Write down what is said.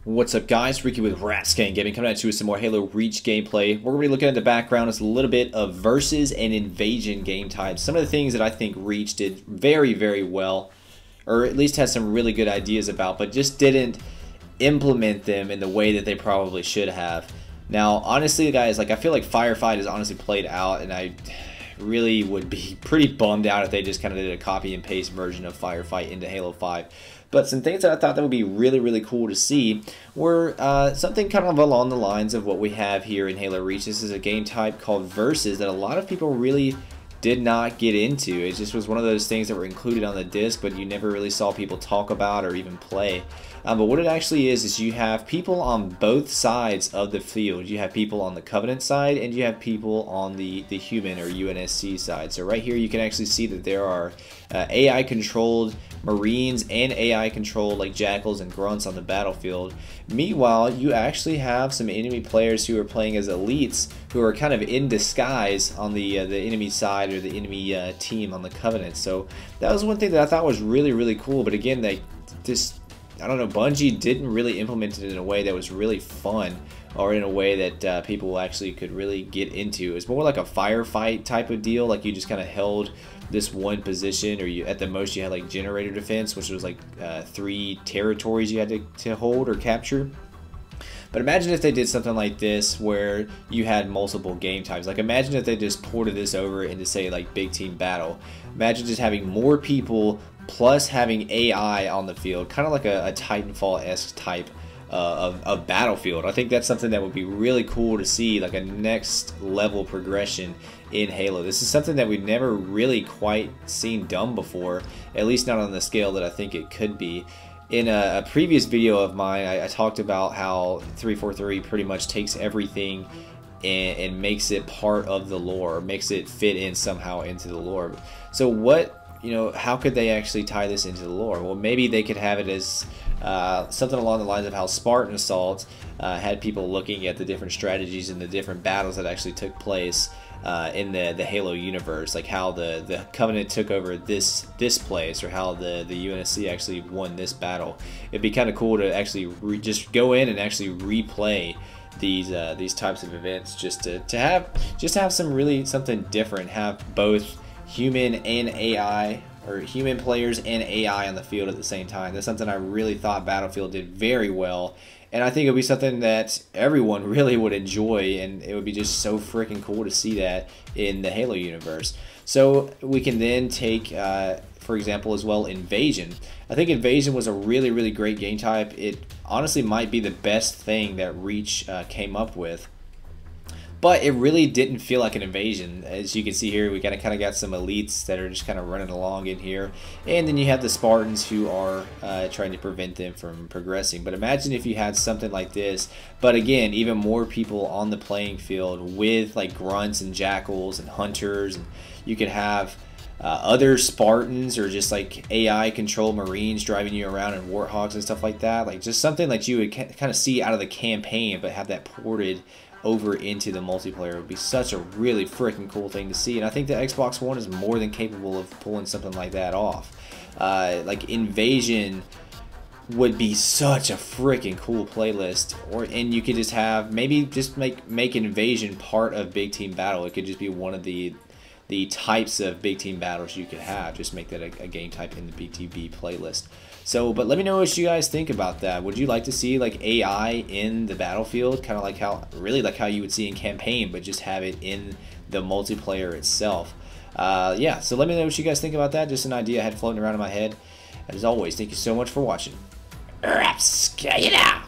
What's up guys, Ricky with Ratscan Gaming coming at you with some more Halo Reach gameplay. We're going to be looking at the background. It's a little bit of versus and invasion game types. Some of the things that I think Reach did very well, or at least had some really good ideas about, but just didn't implement them in the way that they probably should have. Now honestly guys, I feel like Firefight is honestly played out, and I really would be pretty bummed out if they just kind of did a copy and paste version of Firefight into Halo 5. But some things that I thought that would be really cool to see were something kind of along the lines of what we have here in Halo Reach. This is a game type called Versus that a lot of people really did not get into. It just was one of those things that were included on the disc, but you never really saw people talk about or even play. But what it actually is you have people on both sides of the field. You have people on the Covenant side, and you have people on the human or UNSC side. So right here you can actually see that there are AI controlled Marines and AI controlled like Jackals and Grunts on the battlefield. Meanwhile, you actually have some enemy players who are playing as elites who are kind of in disguise on the enemy side or the enemy team on the Covenant. So that was one thing that I thought was really cool. But again, they just, I don't know, Bungie didn't really implement it in a way that was really fun, or in a way that people actually could really get into. It was more like a firefight type of deal, like you just kind of held this one position, or you at the most you had like generator defense, which was like 3 territories you had to hold or capture. But imagine if they did something like this where you had multiple game types. Like imagine if they just ported this over into say like big team battle. Imagine just having more people plus having AI on the field, kind of like a Titanfall-esque type of battlefield. I think that's something that would be really cool to see, like a next level progression in Halo. This is something that we've never really quite seen done before, at least not on the scale that I think it could be. In a previous video of mine, I talked about how 343 pretty much takes everything and makes it part of the lore, makes it fit in somehow into the lore. So what, you know, how could they actually tie this into the lore? Well, maybe they could have it as something along the lines of how Spartan Assault had people looking at the different strategies and the different battles that actually took place in the Halo universe, like how the Covenant took over this place, or how the UNSC actually won this battle. It'd be kind of cool to actually just go in and actually replay these types of events, just to have something different, have both human and AI, or human players and AI on the field at the same time. That's something I really thought Battlefield did very well, and I think it would be something that everyone really would enjoy, and it would be just so freaking cool to see that in the Halo universe. So we can then take, for example, as well, Invasion. I think Invasion was a really great game type. It honestly might be the best thing that Reach came up with. But it really didn't feel like an invasion. As you can see here, we kind of got some elites that are just kind of running along in here. And then you have the Spartans who are trying to prevent them from progressing. But imagine if you had something like this, but again, even more people on the playing field with like Grunts and Jackals and Hunters. And you could have other Spartans, or just like AI controlled Marines driving you around in Warthogs and stuff like that. Like just something that you would kind of see out of the campaign, but have that ported over into the multiplayer. It would be such a really freaking cool thing to see, and I think the Xbox One is more than capable of pulling something like that off. Like Invasion would be such a freaking cool playlist, and you could just have, maybe just make Invasion part of Big Team Battle. It could just be one of the types of big team battles you could have. Just make that a game type in the BTB playlist. So, but let me know what you guys think about that. Would you like to see like AI in the battlefield, kind of like how you would see in campaign, but just have it in the multiplayer itself? Yeah, so let me know what you guys think about that. Just an idea I had floating around in my head. As always, thank you so much for watching. Get out!